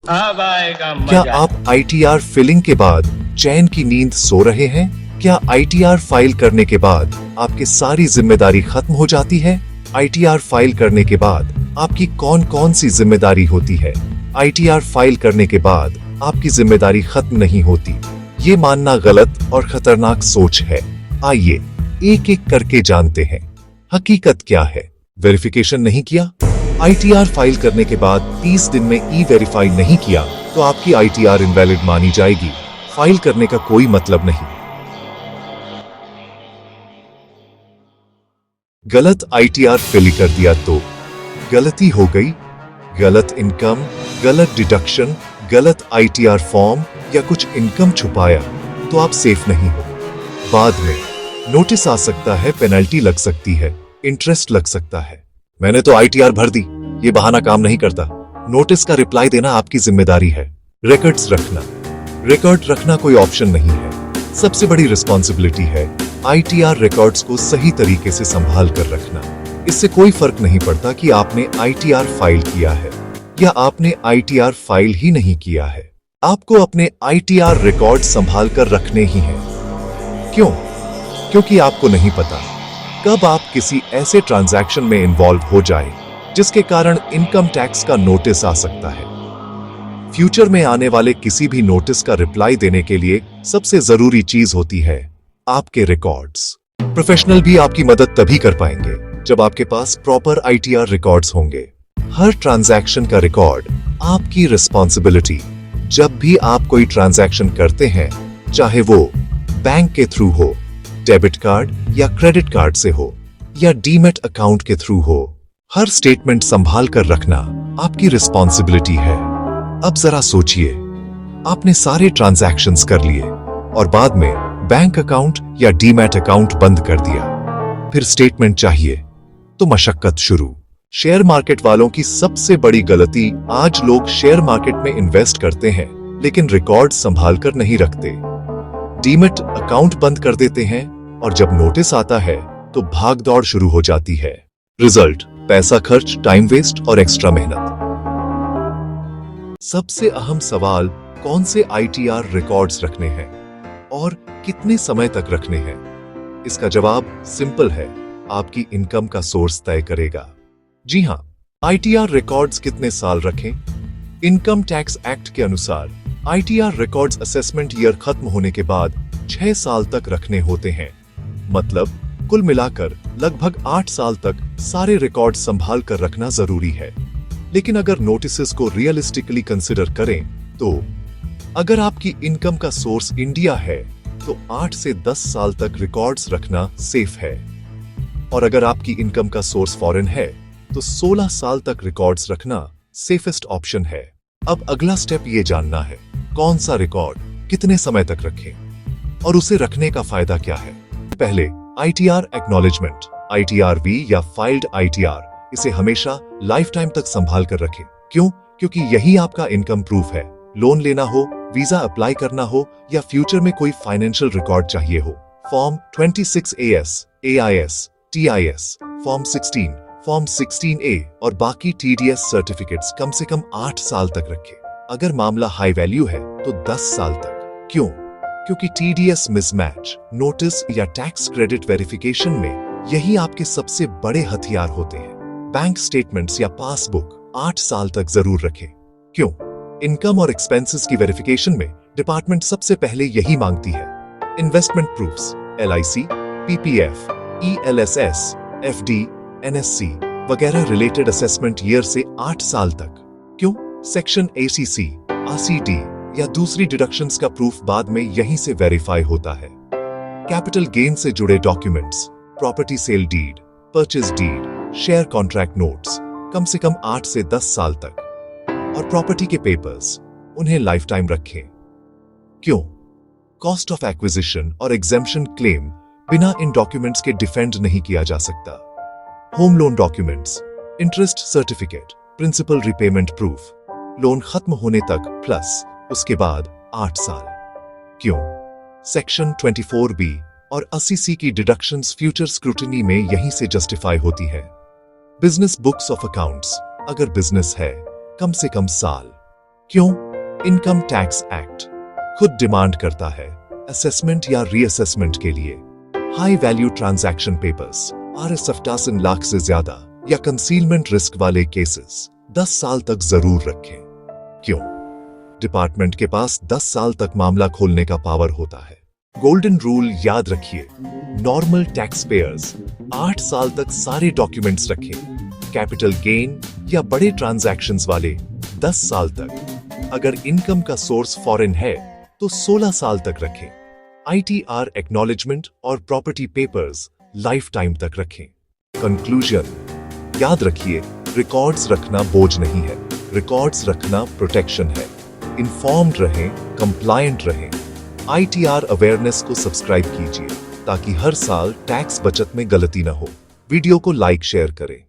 अब आएगा क्या मजा। आप आईटीआर फिलिंग के बाद चैन की नींद सो रहे हैं? क्या आईटीआर फाइल करने के बाद आपकी सारी जिम्मेदारी खत्म हो जाती है? आईटीआर फाइल करने के बाद आपकी कौन कौन सी जिम्मेदारी होती है? आईटीआर फाइल करने के बाद आपकी जिम्मेदारी खत्म नहीं होती। ये मानना गलत और खतरनाक सोच है। आइए एक एक करके जानते हैं हकीकत क्या है। वेरिफिकेशन नहीं किया? आईटीआर फाइल करने के बाद 30 दिन में ई वेरीफाई नहीं किया तो आपकी आईटीआर इनवैलिड मानी जाएगी। फाइल करने का कोई मतलब नहीं। गलत आईटीआर फिल कर दिया तो गलती हो गई। गलत इनकम, गलत डिडक्शन, गलत आईटीआर फॉर्म या कुछ इनकम छुपाया तो आप सेफ नहीं हो। बाद में नोटिस आ सकता है, पेनल्टी लग सकती है, इंटरेस्ट लग सकता है। मैंने तो आईटीआर भर दी, ये बहाना काम नहीं करता। नोटिस का रिप्लाई देना आपकी जिम्मेदारी है। रिकॉर्ड्स रखना, रिकॉर्ड रखना कोई ऑप्शन नहीं है, सबसे बड़ी रिस्पॉन्सिबिलिटी है। आईटीआर रिकॉर्ड्स को सही तरीके से संभाल कर रखना। इससे कोई फर्क नहीं पड़ता कि आपने आईटीआर फाइल किया है या आपने आईटीआर फाइल ही नहीं किया है। आपको अपने आईटीआर रिकॉर्ड संभाल कर रखने ही हैं। क्यों? क्योंकि आपको नहीं पता कब आप किसी ऐसे ट्रांजैक्शन में इन्वॉल्व हो जाए जिसके कारण इनकम टैक्स का नोटिस आ सकता है। फ्यूचर में आने वाले किसी भी नोटिस का रिप्लाई देने के लिए सबसे जरूरी चीज होती है आपके रिकॉर्ड्स। प्रोफेशनल भी आपकी मदद तभी कर पाएंगे जब आपके पास प्रॉपर आईटीआर रिकॉर्ड्स होंगे। हर ट्रांजैक्शन का रिकॉर्ड आपकी रिस्पॉन्सिबिलिटी। जब भी आप कोई ट्रांजैक्शन करते हैं, चाहे वो बैंक के थ्रू हो, डेबिट कार्ड या क्रेडिट कार्ड से हो या डीमैट अकाउंट के थ्रू हो, हर स्टेटमेंट संभाल कर रखना आपकी रिस्पॉन्सिबिलिटी है। अब जरा सोचिए, आपने सारे ट्रांजैक्शंस कर लिए और बाद में बैंक अकाउंट या डीमैट अकाउंट बंद कर दिया। फिर स्टेटमेंट चाहिए तो मशक्कत शुरू। शेयर मार्केट वालों की सबसे बड़ी गलती, आज लोग शेयर मार्केट में इन्वेस्ट करते हैं लेकिन रिकॉर्ड संभाल कर नहीं रखते। डीमैट अकाउंट बंद कर देते हैं और जब नोटिस आता है तो भाग दौड़ शुरू हो जाती है। रिजल्ट, पैसा खर्च, टाइम वेस्ट और एक्स्ट्रा मेहनत। सबसे अहम सवाल, कौन से आईटीआर रिकॉर्ड्स रखने हैं और कितने समय तक रखने हैं? इसका जवाब सिंपल है, आपकी इनकम का सोर्स तय करेगा। जी हां, आईटीआर रिकॉर्ड्स कितने साल रखें? इनकम टैक्स एक्ट के अनुसार आईटीआर रिकॉर्ड्स असेसमेंट ईयर खत्म होने के बाद 6 साल तक रखने होते हैं। मतलब कुल मिलाकर लगभग 8 साल तक सारे रिकॉर्ड संभाल कर रखना जरूरी है। लेकिन अगर नोटिसेस को रियलिस्टिकली कंसिडर करें तो अगर आपकी इनकम का सोर्स इंडिया है तो 8 से 10 साल तक रिकॉर्ड्स रखना सेफ है, और अगर आपकी इनकम का सोर्स फॉरेन है तो 16 साल तक रिकॉर्ड्स रखना सेफेस्ट ऑप्शन है। अब अगला स्टेप ये जानना है, कौन सा रिकॉर्ड कितने समय तक रखें और उसे रखने का फायदा क्या है। पहले आईटीआर एक्नॉलेजमेंट, आईटीआर-वी या फाइल्ड आईटीआर, इसे हमेशा लाइफ टाइम तक संभाल कर रखें। क्यों? क्योंकि यही आपका इनकम प्रूफ है। लोन लेना हो, वीजा अप्लाई करना हो या फ्यूचर में कोई फाइनेंशियल रिकॉर्ड चाहिए हो, form 26 AS, AIS, TIS, form 16, form 16A और बाकी TDS सर्टिफिकेट्स कम से कम 8 साल तक रखें। अगर मामला हाई वैल्यू है तो 10 साल तक। क्यों? क्योंकि TDS मिसमैच, नोटिस या टैक्स क्रेडिट वेरिफिकेशन में यही आपके सबसे बड़े हथियार होते हैं। बैंक स्टेटमेंट्स या पासबुक 8 साल तक जरूर रखें। क्यों? इनकम और एक्सपेंसेस की वेरिफिकेशन में डिपार्टमेंट सबसे पहले यही मांगती है। Investment proofs, LIC, PPF, ELSS, FD, NSC वगैरह रिलेटेड असेसमेंट ईयर से 8 साल तक। क्यों? सेक्शन ACC, RCT या दूसरी डिडक्शंस का प्रूफ बाद में यहीं से वेरीफाई होता है। कैपिटल गेन से जुड़े documents, property sale deed, purchase deed, share contract notes कम से कम 8 से 10 साल तक, और प्रॉपर्टी के पेपर्स, उन्हें लाइफ टाइम रखें। क्यों? कॉस्ट ऑफ एक्विजिशन और एग्जेम्पशन क्लेम बिना इन डॉक्यूमेंट्स के डिफेंड नहीं किया जा सकता। Home loan documents, interest certificate, principal repayment proof, loan खत्म होने तक प्लस उसके बाद 8 साल। क्यों? सेक्शन 24B और 80C की डिडक्शंस फ्यूचर स्क्रूटिनी में यहीं से जस्टिफाई होती है। बिजनेस बुक्स ऑफ अकाउंट्स, अगर बिजनेस है, कम से कम साल। क्यों? इनकम टैक्स एक्ट खुद डिमांड करता है असेसमेंट या रीअसेसमेंट के लिए high value transaction papers, RS lakh से ज्यादा या कंसीलमेंट रिस्क वाले केसेस 10 साल तक जरूर रखें। क्यों? डिपार्टमेंट के पास 10 साल तक मामला खोलने का पावर होता है। गोल्डन रूल याद रखिए, नॉर्मल टैक्स पेयर्स 8 साल तक सारे डॉक्यूमेंट्स रखें। कैपिटल गेन या बड़े ट्रांजैक्शंस वाले 10 साल तक। अगर इनकम का सोर्स फॉरेन है तो 16 साल तक रखें। ITR एक्नॉलेजमेंट और प्रॉपर्टी पेपर्स लाइफ टाइम तक रखें। कंक्लूजन, याद रखिए, रिकॉर्ड्स रखना बोझ नहीं है, रिकॉर्ड्स रखना प्रोटेक्शन है। इन्फॉर्म्ड रहें, कंप्लायंट रहें। ITR अवेयरनेस को सब्सक्राइब कीजिए ताकि हर साल टैक्स बचत में गलती न हो। वीडियो को लाइक शेयर करें।